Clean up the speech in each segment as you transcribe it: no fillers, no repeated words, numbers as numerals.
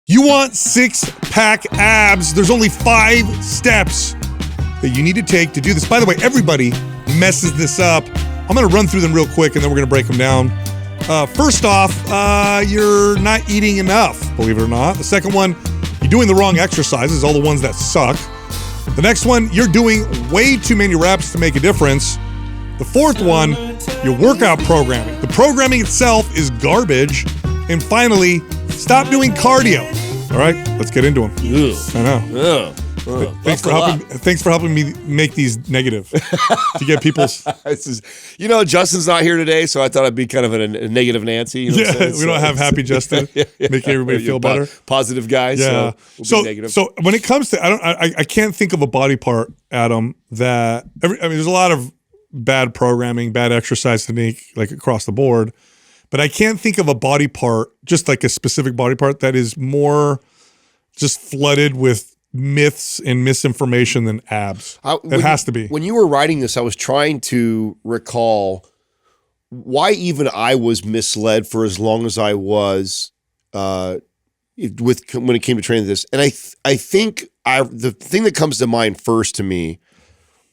You want six-pack abs. There's only 5 steps that you need to take to do this. By the way, everybody messes this up. I'm going to run through them real quick, and then we're going to break them down. First off, you're not eating enough, believe it or not. The second one, you're doing the wrong exercises, all the ones that suck. The next one, you're doing way too many reps to make a difference. The fourth one, your workout programming. The programming itself is garbage. And finally, stop doing cardio. All right, let's get into them. I know. Thanks for helping me make these negative to get people's. Justin's not here today, so I thought I'd be kind of a negative Nancy. You know what I'm saying? We don't have happy Justin making everybody feel better. Positive guy. Yeah. So, negative. So when it comes to, I can't think of a body part, Adam, that there's a lot of bad programming, bad exercise technique, like across the board. But I can't think of a body part, just like a specific body part, that is more just flooded with myths and misinformation than abs. It has to be. When you were writing this, I was trying to recall why even I was misled for as long as I was when it came to training this. And I think the thing that comes to mind first to me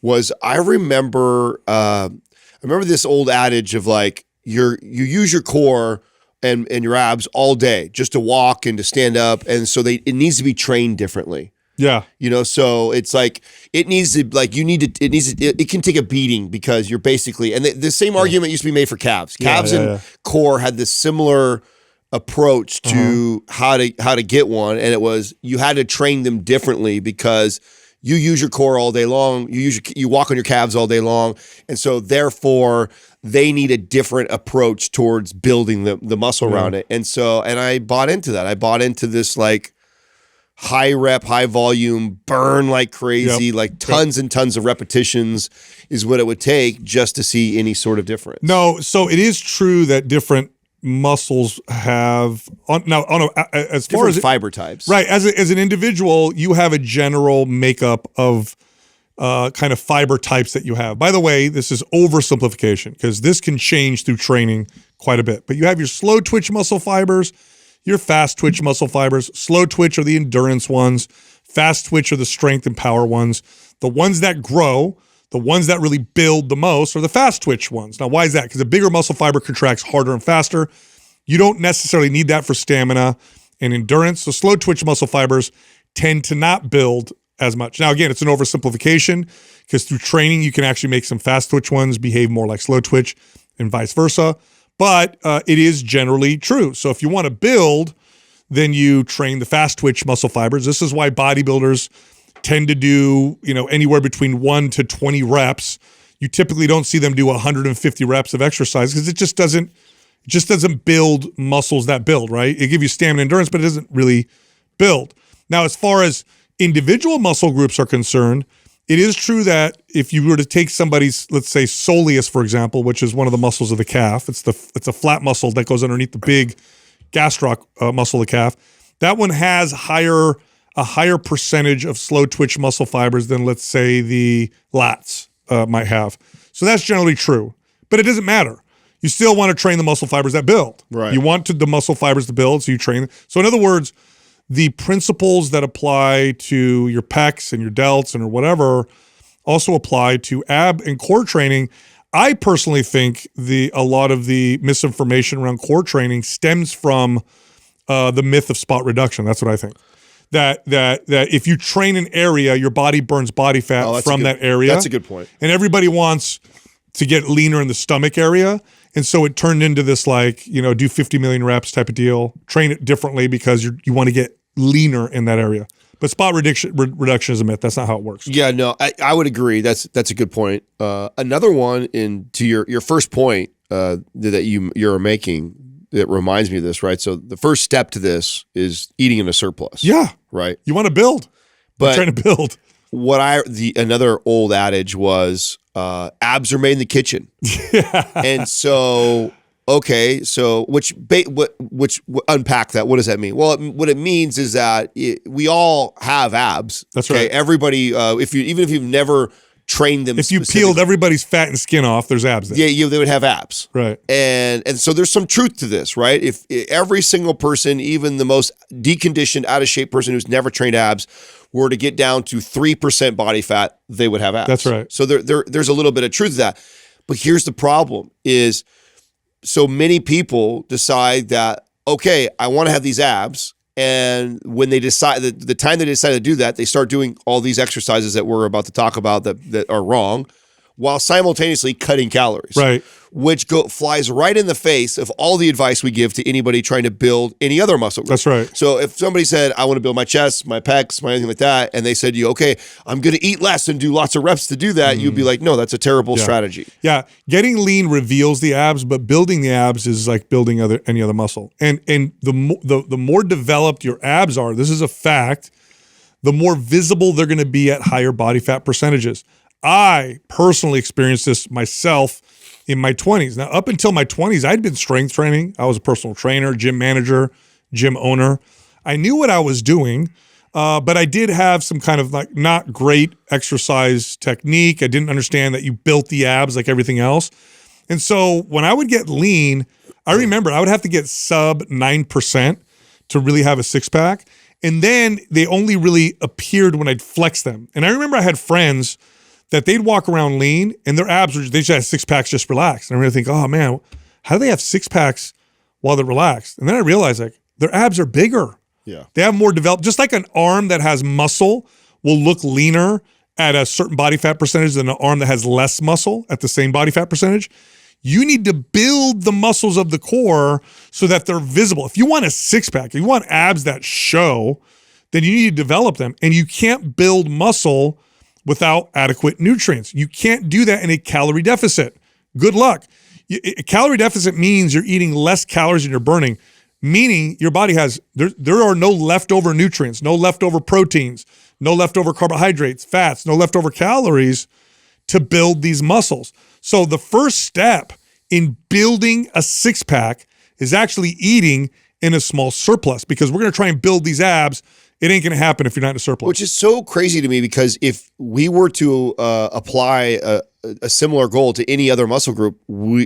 was I remember this old adage of like, you use your core and your abs all day just to walk and to stand up, and so it needs to be trained differently. Yeah, so it's like it can take a beating because you're basically, and the same argument used to be made for calves. Calves and core had this similar approach to how to get one, and it was you had to train them differently because you use your core all day long. You walk on your calves all day long, and so therefore they need a different approach towards building the muscle around it. And I bought into that. I bought into this like high rep, high volume, burn like crazy, like tons and tons of repetitions is what it would take just to see any sort of difference. No, so it is true that different muscles have as far as fiber types, right? As an individual, you have a general makeup of kind of fiber types that you have. By the way, this is oversimplification because this can change through training quite a bit. But you have your slow twitch muscle fibers, your fast twitch muscle fibers. Slow twitch are the endurance ones. Fast twitch are the strength and power ones. The ones that grow, the ones that really build the most are the fast twitch ones. Now, why is that? Because a bigger muscle fiber contracts harder and faster. You don't necessarily need that for stamina and endurance. So slow twitch muscle fibers tend to not build as much. Now, again, it's an oversimplification because through training, you can actually make some fast twitch ones behave more like slow twitch and vice versa. But it is generally true. So if you want to build, then you train the fast twitch muscle fibers. This is why bodybuilders tend to do, anywhere between 1 to 20 reps. You typically don't see them do 150 reps of exercise because it just doesn't build muscles that build, right? It gives you stamina and endurance, but it doesn't really build. Now, as far as individual muscle groups are concerned, it is true that if you were to take somebody's, let's say soleus, for example, which is one of the muscles of the calf, it's a flat muscle that goes underneath the big gastroc muscle of the calf. That one has a higher percentage of slow twitch muscle fibers than, let's say, the lats might have. So that's generally true, but it doesn't matter. You still want to train the muscle fibers that build. Right. You want the muscle fibers to build, so you train. So in other words, the principles that apply to your pecs and your delts and or whatever also apply to ab and core training. I personally think a lot of the misinformation around core training stems from the myth of spot reduction. That's what I think. That if you train an area, your body burns body fat from that area. That's a good point. And everybody wants to get leaner in the stomach area. And so it turned into this do 50 million reps type of deal, train it differently because you want to get leaner in that area. But spot reduction is a myth. That's not how it works. Yeah, no, I would agree. That's a good point. Another one to your first point that you're making that reminds me of this, right? So the first step to this is eating in a surplus. Yeah. Right. You want to build. But I'm trying to build. Another old adage was abs are made in the kitchen. Yeah. And so which unpack that. What does that mean? Well, what it means is that we all have abs. That's okay? right. Everybody, even if you've never train them. If you peeled everybody's fat and skin off, there's abs there. Yeah, they would have abs. Right. And so there's some truth to this, right? If every single person, even the most deconditioned, out of shape person who's never trained abs, were to get down to 3% body fat, they would have abs. That's right. So there's a little bit of truth to that. But here's the problem is so many people decide that, okay, I want to have these abs. And when they decide, the time they decide to do that, they start doing all these exercises that we're about to talk about that are wrong, while simultaneously cutting calories, right? Which flies right in the face of all the advice we give to anybody trying to build any other muscle group. That's right. So if somebody said, I want to build my chest, my pecs, anything like that, and they said to you, okay, I'm going to eat less and do lots of reps to do that, you'd be like, no, that's a terrible strategy. Yeah, getting lean reveals the abs, but building the abs is like building any other muscle. And the more developed your abs are, this is a fact, the more visible they're going to be at higher body fat percentages. I personally experienced this myself in my 20s. Now, up until my 20s, I'd been strength training. I was a personal trainer, gym manager, gym owner. I knew what I was doing, but I did have some kind of like not great exercise technique. I didn't understand that you built the abs like everything else. And so when I would get lean, I remember I would have to get sub 9% to really have a six pack. And then they only really appeared when I'd flex them. And I remember I had friends that they'd walk around lean and their abs, they just had six packs just relaxed. And I really think, oh man, how do they have six packs while they're relaxed? And then I realized like their abs are bigger. Yeah. They have more developed, just like an arm that has muscle will look leaner at a certain body fat percentage than an arm that has less muscle at the same body fat percentage. You need to build the muscles of the core so that they're visible. If you want a six pack, if you want abs that show, then you need to develop them. And you can't build muscle without adequate nutrients. You can't do that in a calorie deficit. Good luck. A calorie deficit means you're eating less calories than you're burning, meaning your body has, there are no leftover nutrients, no leftover proteins, no leftover carbohydrates, fats, no leftover calories to build these muscles. So the first step in building a six pack is actually eating in a small surplus, because we're going to try and build these abs. It ain't going to happen if you're not in a surplus. Which is so crazy to me, because if we were to apply a similar goal to any other muscle group,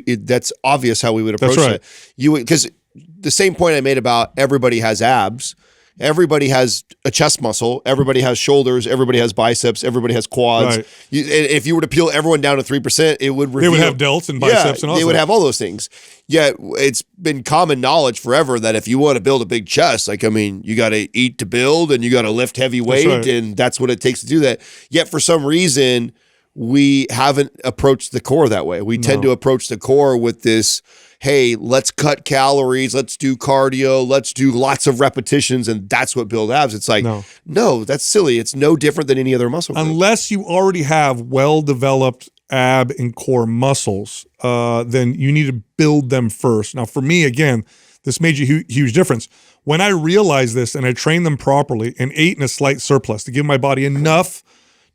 that's obvious how we would approach it. Because the same point I made about everybody has abs, everybody has a chest muscle, everybody has shoulders, everybody has biceps, everybody has quads. Right. If you were to peel everyone down to 3%, it would reveal, they would have delts and biceps and all that. They would have all those things. Yet it's been common knowledge forever that if you want to build a big chest, like, I mean, you got to eat to build and you got to lift heavy weight, right. and that's what it takes to do that. Yet for some reason, we haven't approached the core that way. We tend to approach the core with this, hey, let's cut calories, let's do cardio, let's do lots of repetitions, and that's what build abs. It's like, no, that's silly. It's no different than any other muscle group. Unless you already have well-developed ab and core muscles, then you need to build them first. Now, for me, again, this made a huge difference. When I realized this and I trained them properly and ate in a slight surplus to give my body enough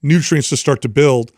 nutrients to start to build,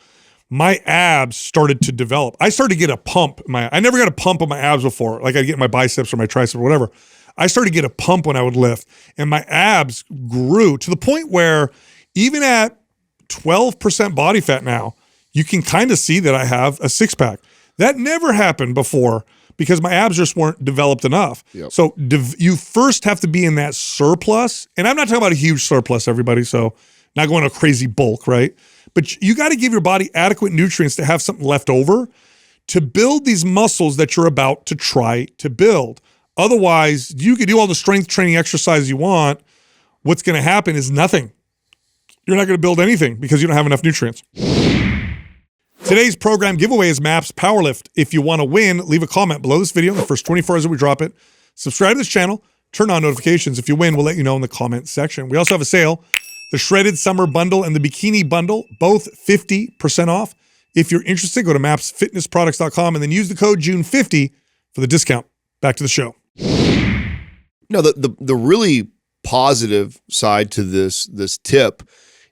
my abs started to develop. I started to get a pump. I never got a pump on my abs before. Like I'd get my biceps or my triceps or whatever. I started to get a pump when I would lift, and my abs grew to the point where even at 12% body fat now, you can kind of see that I have a six pack. That never happened before because my abs just weren't developed enough. Yep. So you first have to be in that surplus. And I'm not talking about a huge surplus, everybody. So not going to crazy bulk, right? But you got to give your body adequate nutrients to have something left over to build these muscles that you're about to try to build. Otherwise, you can do all the strength training exercises you want. What's going to happen is nothing. You're not going to build anything because you don't have enough nutrients. Today's program giveaway is MAPS Powerlift. If you want to win, leave a comment below this video in the first 24 hours that we drop it. Subscribe to this channel. Turn on notifications. If you win, we'll let you know in the comment section. We also have a sale. The Shredded Summer Bundle and the Bikini Bundle, both 50% off. If you're interested, go to mapsfitnessproducts.com and then use the code June50 for the discount. Back to the show. No, the really positive side to this tip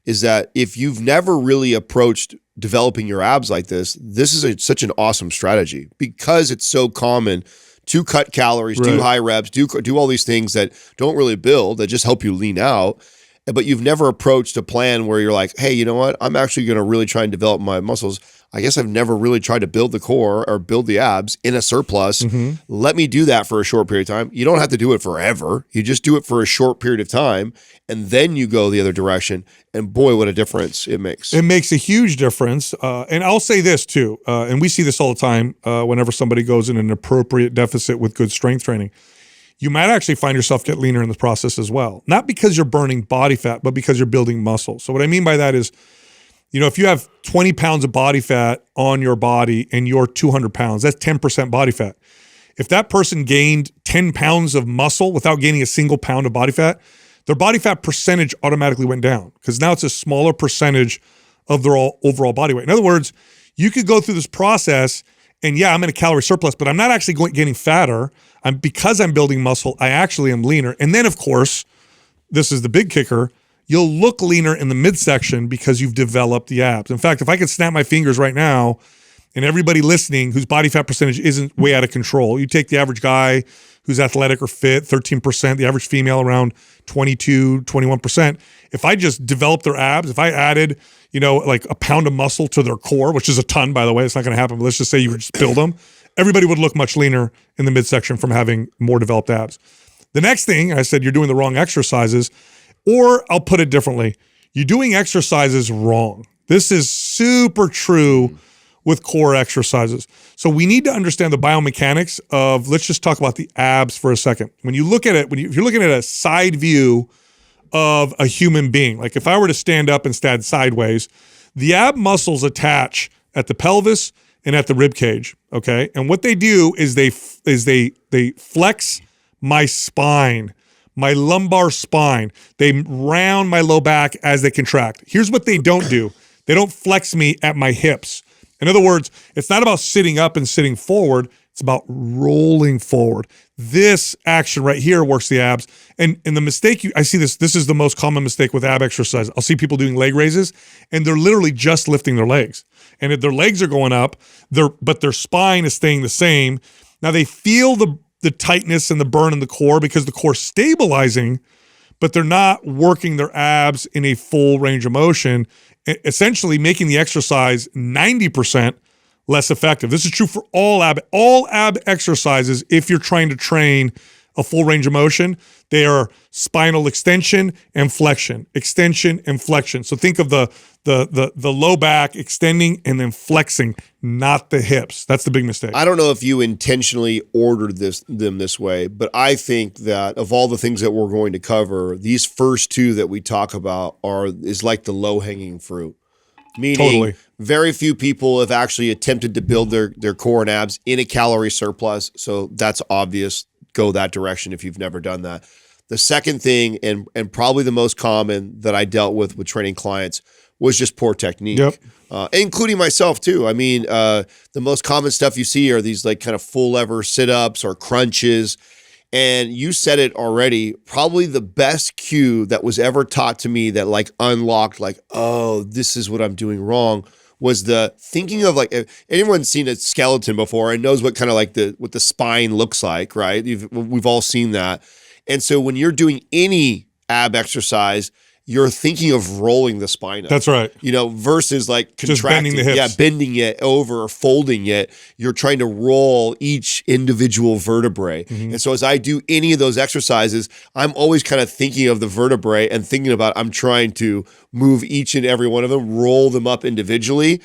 is that if you've never really approached developing your abs like this is such an awesome strategy, because it's so common to cut calories, do high reps, do all these things that don't really build, that just help you lean out. but you've never approached a plan where you're like, hey, you know what? I'm actually going to really try and develop my muscles. I guess I've never really tried to build the core or build the abs in a surplus. Let me do that for a short period of time. You don't have to do it forever. You just do it for a short period of time, and then you go the other direction. And boy, what a difference it makes. It makes a huge difference. And I'll say this too, and we see this all the time whenever somebody goes in an appropriate deficit with good strength training. You might actually find yourself get leaner in the process as well. Not because you're burning body fat, but because you're building muscle. So what I mean by that is, you know, if you have 20 pounds of body fat on your body and you're 200 pounds, that's 10% body fat. If that person gained 10 pounds of muscle without gaining a single pound of body fat, their body fat percentage automatically went down because now it's a smaller percentage of their overall body weight. In other words, you could go through this process and yeah, I'm in a calorie surplus, but I'm not actually getting fatter. Because I'm building muscle, I actually am leaner. And then of course, this is the big kicker, you'll look leaner in the midsection because you've developed the abs. In fact, if I could snap my fingers right now and everybody listening whose body fat percentage isn't way out of control, you take the average guy who's athletic or fit, 13%, the average female around 22, 21%. If I just developed their abs, if I added, you know, like a pound of muscle to their core, which is a ton, by the way, it's not going to happen, but let's just say you would just build them, everybody would look much leaner in the midsection from having more developed abs. The next thing, I said you're doing the wrong exercises, or I'll put it differently, you're doing exercises wrong. This is super true with core exercises. So we need to understand the biomechanics of, let's just talk about the abs for a second. When you look at it, if you're looking at a side view of a human being, like if I were to stand up and stand sideways, the ab muscles attach at the pelvis and at the rib cage, okay? And what they do is they flex my spine, my lumbar spine. They round my low back as they contract. Here's what they don't do. They don't flex me at my hips. In other words, it's not about sitting up and sitting forward. It's about rolling forward. This action right here works the abs. And the mistake, I see this is the most common mistake with ab exercise. I'll see people doing leg raises and they're literally just lifting their legs. And if their legs are going up, but their spine is staying the same. Now they feel the tightness and the burn in the core because the core's stabilizing, but they're not working their abs in a full range of motion, essentially making the exercise 90% less effective. This is true for all ab exercises. If you're trying to train a full range of motion, they are spinal extension and flexion, extension and flexion. So think of the low back extending and then flexing, not the hips. That's the big mistake. I don't know if you intentionally ordered them this way, but I think that of all the things that we're going to cover, these first two that we talk about is like the low-hanging fruit. Meaning very few people have actually attempted to build their core and abs in a calorie surplus. So that's obvious. Go that direction if you've never done that. The second thing, and probably the most common that I dealt with training clients, was just poor technique, including myself too. I mean, the most common stuff you see are these like kind of full lever sit-ups or crunches. And you said it already, probably the best cue that was ever taught to me that like unlocked like, oh, this is what I'm doing wrong, was the thinking of like, if anyone's seen a skeleton before and knows what kind of like what the spine looks like, right? We've all seen that. And so when you're doing any ab exercise, you're thinking of rolling the spine up. That's right. You know, versus like contracting. Just bending the hips. Yeah, bending it over or folding it. You're trying to roll each individual vertebrae. And so as I do any of those exercises, I'm always kind of thinking of the vertebrae and thinking about I'm trying to move each and every one of them, roll them up individually.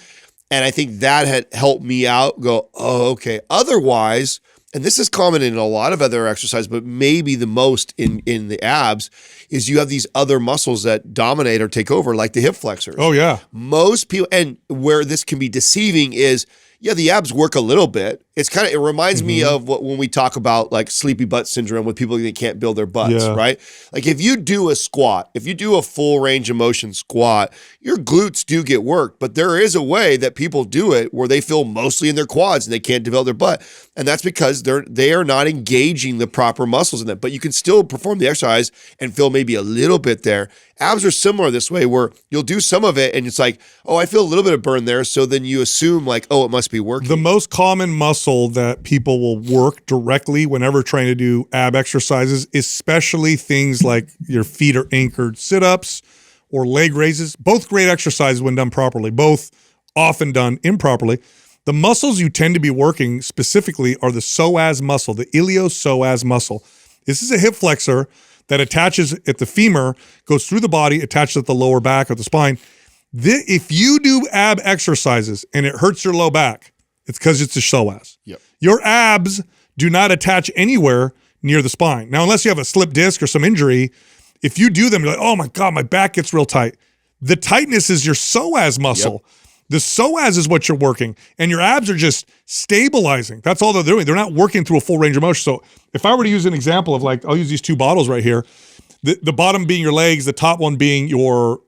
And I think that had helped me out, go, oh, okay. Otherwise, and this is common in a lot of other exercises, but maybe the most in the abs, is you have these other muscles that dominate or take over, like the hip flexors. Oh, yeah. Most people, and where this can be deceiving is, yeah, the abs work a little bit. It reminds me of when we talk about like sleepy butt syndrome with people that can't build their butts, right? Like if you do a squat, if you do a full range of motion squat, your glutes do get worked, but there is a way that people do it where they feel mostly in their quads and they can't develop their butt. And that's because they are not engaging the proper muscles in them, but you can still perform the exercise and feel maybe a little bit there. Abs are similar this way where you'll do some of it and it's like, oh, I feel a little bit of burn there. So then you assume like, oh, it must to be working. The most common muscle that people will work directly whenever trying to do ab exercises, especially things like your feet are anchored sit-ups or leg raises, both great exercises when done properly, both often done improperly. The muscles you tend to be working specifically are the psoas muscle, the iliopsoas muscle. This is a hip flexor that attaches at the femur, goes through the body, attaches at the lower back of the spine. If you do ab exercises and it hurts your low back, it's because it's a psoas. Yep. Your abs do not attach anywhere near the spine. Now, unless you have a slip disc or some injury, if you do them, you're like, oh my God, my back gets real tight. The tightness is your psoas muscle. Yep. The psoas is what you're working, and your abs are just stabilizing. That's all they're doing. They're not working through a full range of motion. So if I were to use an example of like, I'll use these two bottles right here, the bottom being your legs, the top one being your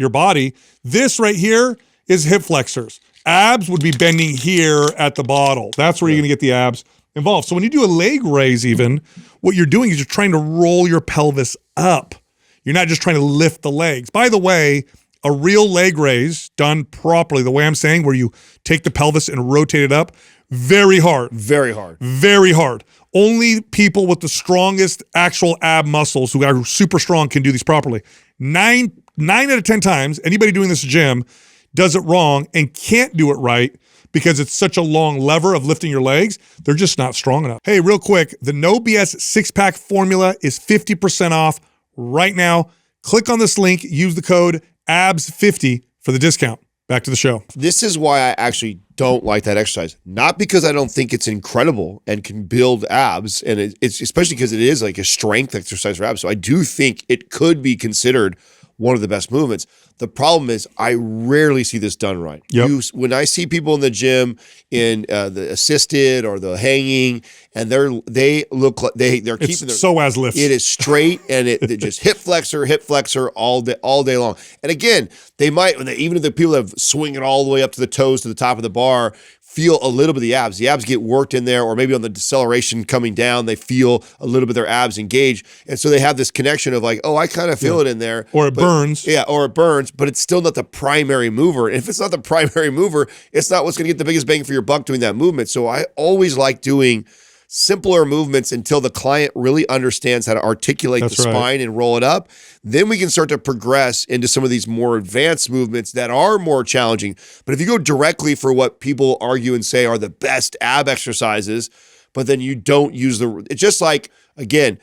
body. This right here is hip flexors. Abs would be bending here at the bottle. That's where you're gonna get the abs involved. So when you do a leg raise even, what you're doing is you're trying to roll your pelvis up. You're not just trying to lift the legs. By the way, a real leg raise done properly, the way I'm saying, where you take the pelvis and rotate it up, very hard. Very hard. Very hard. Only people with the strongest actual ab muscles who are super strong can do these properly. 9 out of 10 times, anybody doing this gym does it wrong and can't do it right because it's such a long lever of lifting your legs. They're just not strong enough. Hey, real quick, the No BS six-pack formula is 50% off right now. Click on this link, use the code ABS50 for the discount. Back to the show. This is why I actually don't like that exercise. Not because I don't think it's incredible and can build abs, and it's especially because it is like a strength exercise for abs. So I do think it could be considered one of the best movements. The problem is I rarely see this done right. Yep. When I see people in the gym in the assisted or the hanging, and they look like they're keeping their psoas lifts. It is straight and it just hip flexor all day long. And again, they might, even if the people that swing it all the way up to the toes to the top of the bar, feel a little bit of the abs. The abs get worked in there, or maybe on the deceleration coming down, they feel a little bit of their abs engage. And so they have this connection of like, oh, I kind of feel it in there. Or it burns. Yeah, or it burns, but it's still not the primary mover. And if it's not the primary mover, it's not what's going to get the biggest bang for your buck doing that movement. So I always like doing simpler movements until the client really understands how to articulate the spine and roll it up. Then we can start to progress into some of these more advanced movements that are more challenging. But if you go directly for what people argue and say are the best ab exercises, but then you don't use it's just like, again,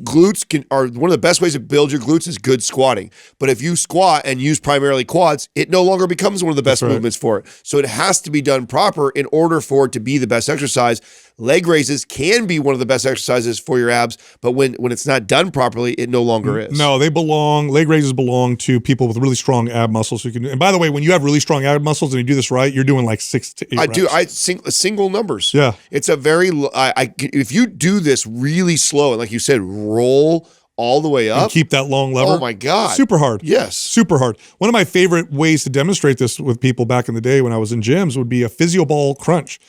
glutes are one of the best ways to build your glutes is good squatting. But if you squat and use primarily quads, it no longer becomes one of the best movements for it. So it has to be done proper in order for it to be the best exercise. Leg raises can be one of the best exercises for your abs, but when it's not done properly, it no longer is. No, leg raises belong to people with really strong ab muscles who can do. And by the way, when you have really strong ab muscles and you do this right, you're doing like 6 to 8 reps. Single numbers. Yeah. It's a very, if you do this really slow, and like you said, roll all the way up. And keep that long lever. Oh my God. Super hard. Yes. Super hard. One of my favorite ways to demonstrate this with people back in the day when I was in gyms would be a physio ball crunch.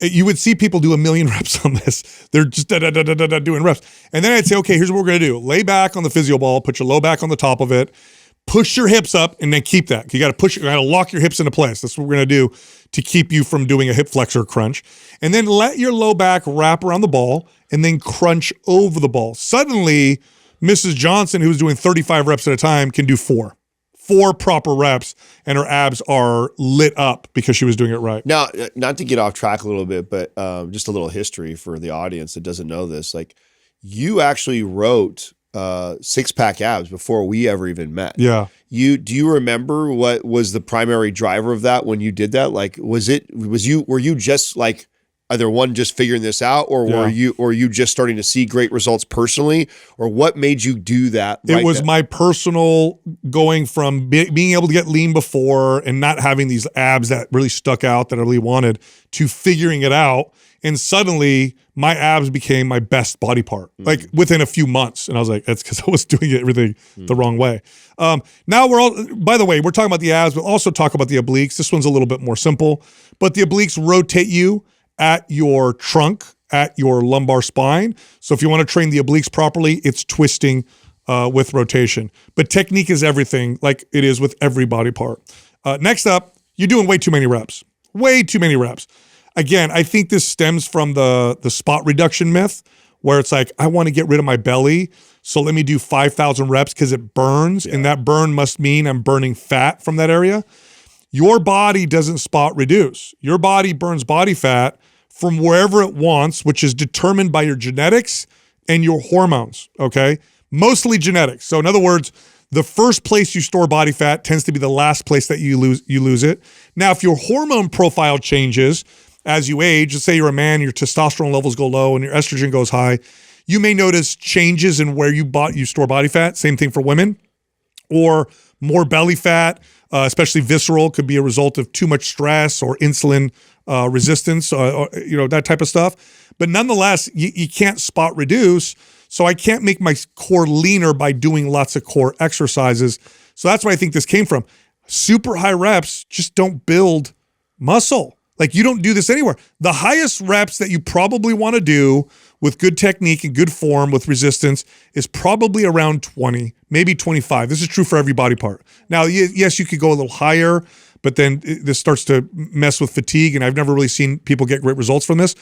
You would see people do 1,000,000 reps on this. They're just doing reps. And then I'd say, okay, here's what we're going to do. Lay back on the physio ball, put your low back on the top of it, push your hips up, and then keep that. You got to lock your hips into place. That's what we're going to do to keep you from doing a hip flexor crunch. And then let your low back wrap around the ball and then crunch over the ball. Suddenly, Mrs. Johnson, who's doing 35 reps at a time, can do 4 proper reps, and her abs are lit up because she was doing it right. Now, not to get off track a little bit, but just a little history for the audience that doesn't know this. Like, you actually wrote six-pack abs before we ever even met. Yeah. Do you remember what was the primary driver of that when you did that? Like, were you just like either one just figuring this out, or were you just starting to see great results personally, or what made you do that? It was my personal going from being able to get lean before and not having these abs that really stuck out that I really wanted to figuring it out. And suddenly my abs became my best body part, like within a few months. And I was like, that's because I was doing everything the wrong way. Now by the way, we're talking about the abs, but also talk about the obliques. This one's a little bit more simple, but the obliques rotate you at your trunk, at your lumbar spine. So if you want to train the obliques properly, it's twisting with rotation. But technique is everything, like it is with every body part. Next up, you're doing way too many reps. Way too many reps. Again, I think this stems from the spot reduction myth, where it's like, I want to get rid of my belly, so let me do 5,000 reps because it burns, and that burn must mean I'm burning fat from that area. Your body doesn't spot reduce. Your body burns body fat from wherever it wants, which is determined by your genetics and your hormones, okay? Mostly genetics. So in other words, the first place you store body fat tends to be the last place that you lose it. Now, if your hormone profile changes as you age, let's say you're a man, your testosterone levels go low and your estrogen goes high, you may notice changes in where you store body fat. Same thing for women. Or more belly fat, especially visceral, could be a result of too much stress or insulin resistance, or, that type of stuff. But nonetheless, you can't spot reduce. So I can't make my core leaner by doing lots of core exercises. So that's where I think this came from. Super high reps just don't build muscle. Like, you don't do this anywhere. The highest reps that you probably want to do with good technique and good form with resistance is probably around 20, maybe 25. This is true for every body part. Now, yes, you could go a little higher, but then this starts to mess with fatigue, and I've never really seen people get great results from this.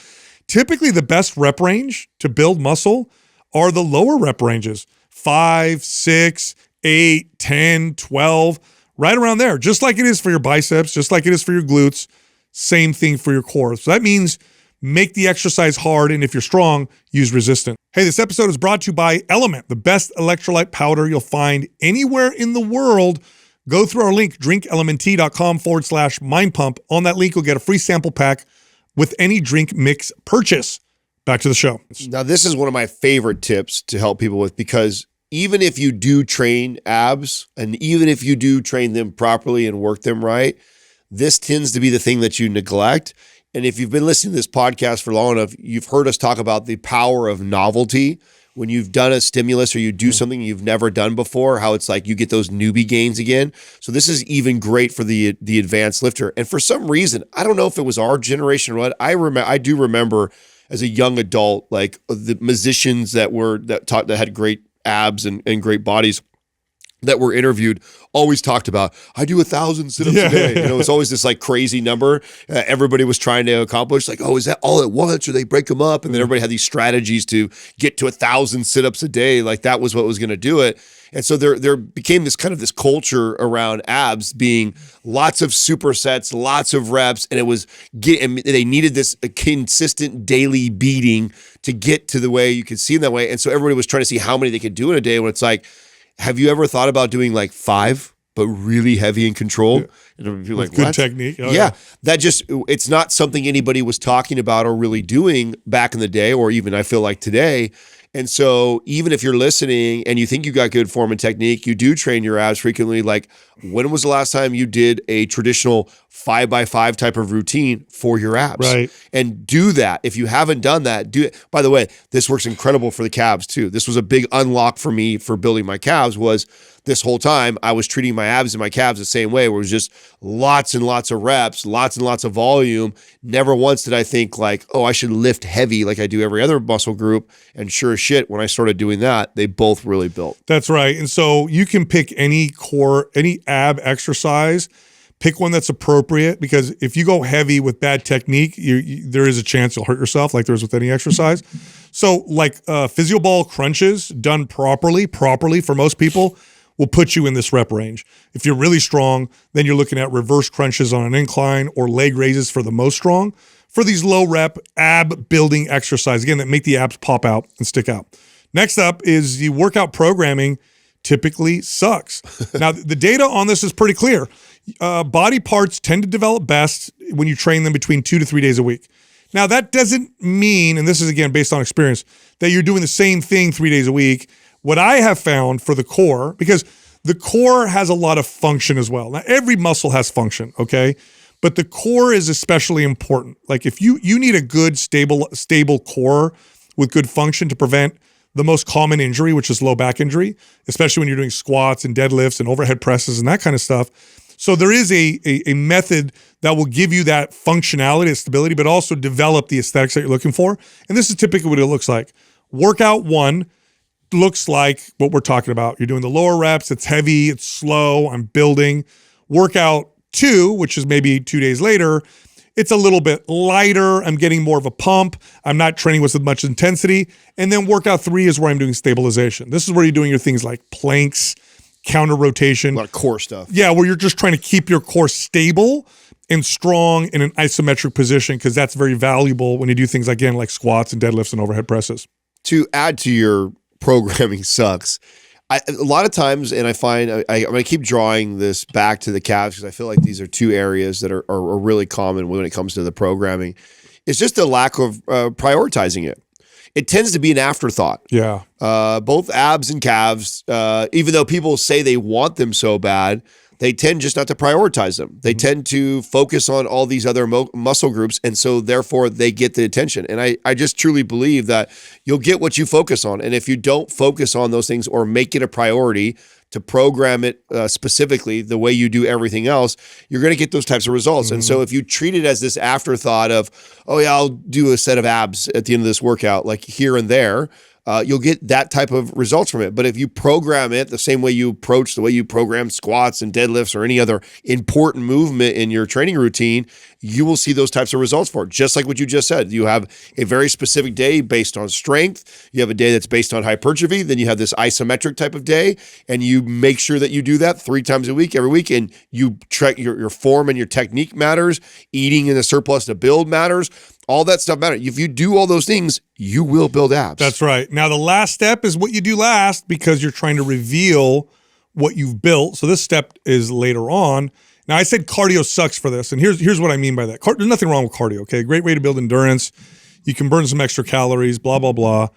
Typically, the best rep range to build muscle are the lower rep ranges, 5, 6, 8, 10, 12, right around there. Just like it is for your biceps, just like it is for your glutes, same thing for your core. So that means make the exercise hard, and if you're strong, use resistance. Hey, this episode is brought to you by LMNT, the best electrolyte powder you'll find anywhere in the world. Go through our link, drinklmnt.com/mindpump. On that link, you'll get a free sample pack with any drink mix purchase. Back to the show. Now, this is one of my favorite tips to help people with, because even if you do train abs, and even if you do train them properly and work them right, this tends to be the thing that you neglect. And if you've been listening to this podcast for long enough, you've heard us talk about the power of novelty. When you've done a stimulus or you do something you've never done before, how it's like you get those newbie gains again. So this is even great for the advanced lifter. And for some reason, I don't know if it was our generation or what, I do remember as a young adult, like the musicians that had great abs and great bodies that were interviewed always talked about, I do 1,000 sit-ups a day. It's always this like crazy number everybody was trying to accomplish. Like, oh, is that all at once, or they break them up? And then everybody had these strategies to get to 1,000 sit-ups a day. Like that was what was going to do it. And so there became this kind of this culture around abs being lots of supersets, lots of reps, and they needed this consistent daily beating to get to the way you could see them that way. And so everybody was trying to see how many they could do in a day, when it's like, have you ever thought about doing like 5, but really heavy and controlled? Yeah. And you're like, good what? technique. Oh, yeah. It's not something anybody was talking about or really doing back in the day, or even I feel like today. And so even if you're listening and you think you got good form and technique, you do train your abs frequently. Like, when was the last time you did a traditional 5x5 type of routine for your abs? Right. And do that. If you haven't done that, do it. By the way, this works incredible for the calves too. This was a big unlock for me for building my calves. Was this whole time I was treating my abs and my calves the same way, where it was just lots and lots of reps, lots and lots of volume. Never once did I think like, oh, I should lift heavy like I do every other muscle group. And sure as shit, when I started doing that, they both really built. That's right. And so you can pick any ab exercise, pick one that's appropriate, because if you go heavy with bad technique, there is a chance you'll hurt yourself, like there is with any exercise. So like physio ball crunches done properly for most people will put you in this rep range. If you're really strong, then you're looking at reverse crunches on an incline or leg raises for the most strong, for these low rep ab building exercise, again, that make the abs pop out and stick out. Next up is the workout programming typically sucks. Now, the data on this is pretty clear. Body parts tend to develop best when you train them between 2 to 3 days a week. Now, that doesn't mean, and this is again based on experience, that you're doing the same thing 3 days a week. What I have found for the core, because the core has a lot of function as well. Now, every muscle has function, okay? But the core is especially important. Like if you need a good, stable core with good function to prevent the most common injury, which is low back injury, especially when you're doing squats and deadlifts and overhead presses and that kind of stuff. So there is a method that will give you that functionality and stability, but also develop the aesthetics that you're looking for. And this is typically what it looks like. Workout 1 looks like what we're talking about. You're doing the lower reps, it's heavy, it's slow, I'm building. Workout 2, which is maybe 2 days later, it's a little bit lighter. I'm getting more of a pump. I'm not training with as much intensity. And then workout 3 is where I'm doing stabilization. This is where you're doing your things like planks, counter rotation. A lot of core stuff. Yeah, where you're just trying to keep your core stable and strong in an isometric position, because that's very valuable when you do things, again, like squats and deadlifts and overhead presses. To add to your programming sucks, a lot of times, and I find I'm going to keep drawing this back to the calves because I feel like these are 2 areas that are really common when it comes to the programming. It's just a lack of prioritizing it. It tends to be an afterthought. Yeah. Both abs and calves, even though people say they want them so bad, they tend just not to prioritize them. They tend to focus on all these other muscle groups, and so therefore they get the attention. And I just truly believe that you'll get what you focus on. And if you don't focus on those things or make it a priority to program it specifically the way you do everything else, you're going to get those types of results. And so if you treat it as this afterthought of, oh yeah, I'll do a set of abs at the end of this workout, like here and there, you'll get that type of results from it. But if you program it the same way you approach the way you program squats and deadlifts or any other important movement in your training routine, you will see those types of results for it. Just like what you just said, you have a very specific day based on strength. You have a day that's based on hypertrophy. Then you have this isometric type of day, and you make sure that you do that 3 times a week, every week. And you track your form and your technique matters. Eating in a surplus to build matters. All that stuff matters. If you do all those things, you will build abs. That's right. Now, the last step is what you do last, because you're trying to reveal what you've built. So this step is later on. Now, I said cardio sucks for this, and here's what I mean by that. There's nothing wrong with cardio, okay? Great way to build endurance. You can burn some extra calories, blah, blah, blah.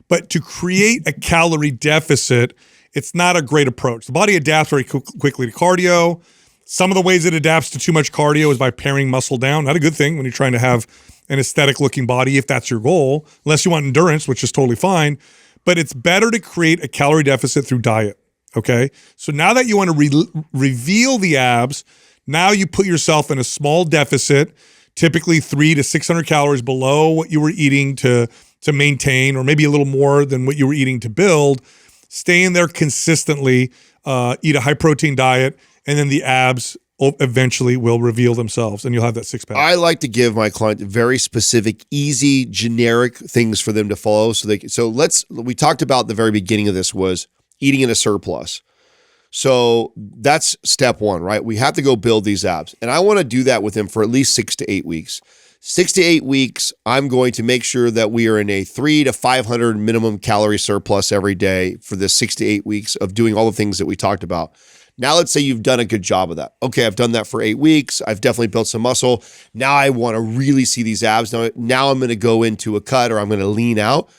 But to create a calorie deficit, it's not a great approach. The body adapts very quickly to cardio. Some of the ways it adapts to too much cardio is by paring muscle down. Not a good thing when you're trying to have an aesthetic looking body, if that's your goal, unless you want endurance, which is totally fine. But it's better to create a calorie deficit through diet, okay? So now that you want to reveal the abs, now you put yourself in a small deficit, typically 300 to 600 calories below what you were eating to maintain, or maybe a little more than what you were eating to build. Stay in there consistently, eat a high protein diet, and then the abs eventually will reveal themselves, and you'll have that 6-pack. I like to give my client very specific, easy, generic things for them to follow. We talked about the very beginning of this was eating in a surplus. So that's step 1, right? We have to go build these abs. And I want to do that with them for at least 6 to 8 weeks. 6 to 8 weeks, I'm going to make sure that we are in a 300 to 500 minimum calorie surplus every day for the 6 to 8 weeks of doing all the things that we talked about. Now, let's say you've done a good job of that. Okay, I've done that for 8 weeks. I've definitely built some muscle. Now I want to really see these abs. Now I'm going to go into a cut, or I'm going to lean out.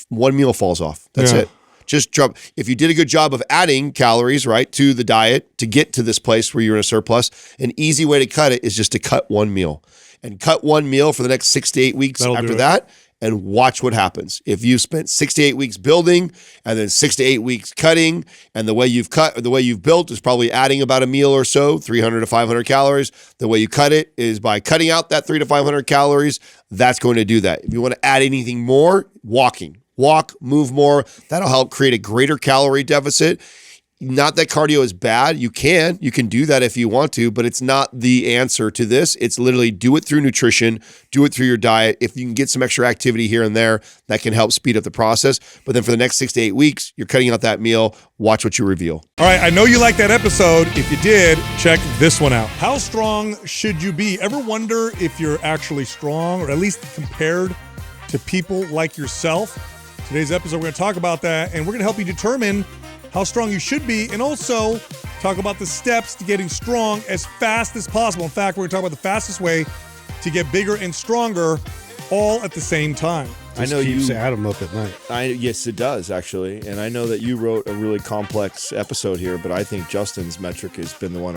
1 meal falls off. That's it. Just drop. If you did a good job of adding calories, right, to the diet to get to this place where you're in a surplus, an easy way to cut it is just to cut 1 meal. And cut 1 meal for the next 6 to 8 weeks after that, and watch what happens. If you spent 6 to 8 weeks building and then 6 to 8 weeks cutting, and the way you've cut, or the way you've built is probably adding about a meal or so, 300 to 500 calories. The way you cut it is by cutting out that 300 to 500 calories. That's going to do that. If you want to add anything more, walking. Walk, move more. That'll help create a greater calorie deficit. Not that cardio is bad. You can do that if you want to, but it's not the answer to this. It's literally do it through nutrition, do it through your diet. If you can get some extra activity here and there, that can help speed up the process. But then for the next 6 to 8 weeks, you're cutting out that meal. Watch what you reveal. All right, I know you liked that episode. If you did, check this one out. How strong should you be? Ever wonder if you're actually strong, or at least compared to people like yourself? Today's episode, we're going to talk about that, and we're going to help you determine how strong you should be, and also talk about the steps to getting strong as fast as possible. In fact, we're going to talk about the fastest way to get bigger and stronger all at the same time. I know keeps Adam up at night. Yes, it does, actually. And I know that you wrote a really complex episode here, but I think Justin's metric has been the one